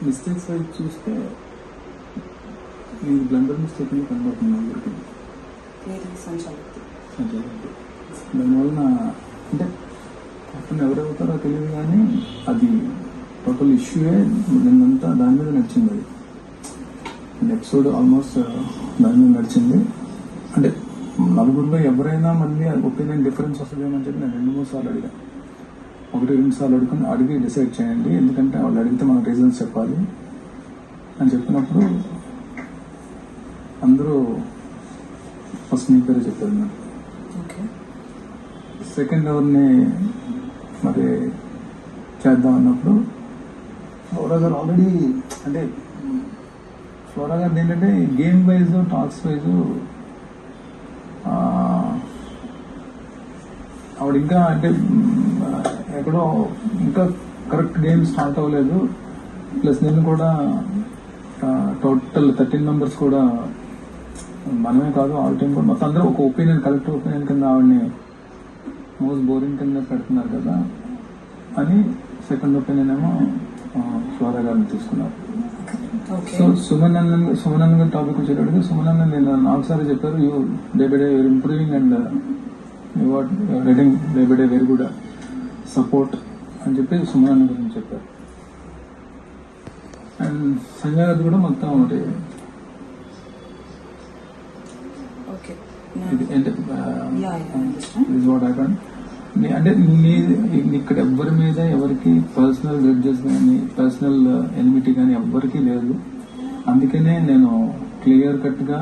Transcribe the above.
Mistakes వైపు చూస్తే ఇది బ్లండర్ మిస్టేక్ అని కనబడుతుంది అందరికీ. దానివల్ల అంటే అతను ఎవరవుతారో తెలియదు కానీ అది టోటల్ ఇష్యూయే నిన్నంతా దాని మీద నడిచింది. అది ఎపిసోడ్ ఆల్మోస్ట్ దాని మీద నడిచింది. అంటే నలుగురిలో ఎవరైనా మళ్ళీ ఒపీనియన్ డిఫరెన్స్ వస్తుందేమని చెప్పి నేను 2-3 సార్లు అడిగా. 1-2 సార్లు అడిగి డిసైడ్ చేయండి, ఎందుకంటే వాళ్ళు అడిగితే మనం రీజన్స్ చెప్పాలి అని చెప్పినప్పుడు అందరూ ఫస్ట్ మీ పేరే చెప్పారు. నాకు సెకండ్ ఎవరిని మరి చేద్దాం అన్నప్పుడు ఫ్లోరా గారు ఆల్రెడీ అంటే ఫ్లోరా గారు ఏంటంటే గేమ్ వైజ్ టాక్స్ వైజ్ ఆవిడ ఇంకా అంటే ఎక్కడో ఇంకా కరెక్ట్ గేమ్ స్టార్ట్ అవ్వలేదు. ప్లస్ నేను కూడా టోటల్ 13 మెంబర్స్ కూడా మనమే కాదు ఆల్ టైం కూడా మొత్తం అందరూ ఒక ఒపీనియన్ కలెక్టివ్ ఒపీనియన్ కింద ఆవిడని మోస్ట్ బోరింగ్ కింద పెడుతున్నారు కదా అని సెకండ్ ఒపీనియన్ ఏమో ఫ్లోరా గారిని తీసుకున్నారు. సో సుమన్ అన్న గారి టాపిక్ వచ్చేటప్పుడు సుమన్ అన్న నేను నాకు సారి చెప్పారు, you day by day you're improving and you are getting day by day very good support అని చెప్పి సుమన్ అన్న గురించి చెప్పారు. అండ్ సంజయ్ గారు కూడా మొత్తం ఒకటి అంటే ఇక్కడ ఎవరి మీద ఎవరికి పర్సనల్ గ్రెడ్జెస్ కానీ పర్సనల్ ఎనిమిటీ కానీ ఎవ్వరికీ లేదు. అందుకనే నేను క్లియర్ కట్ గా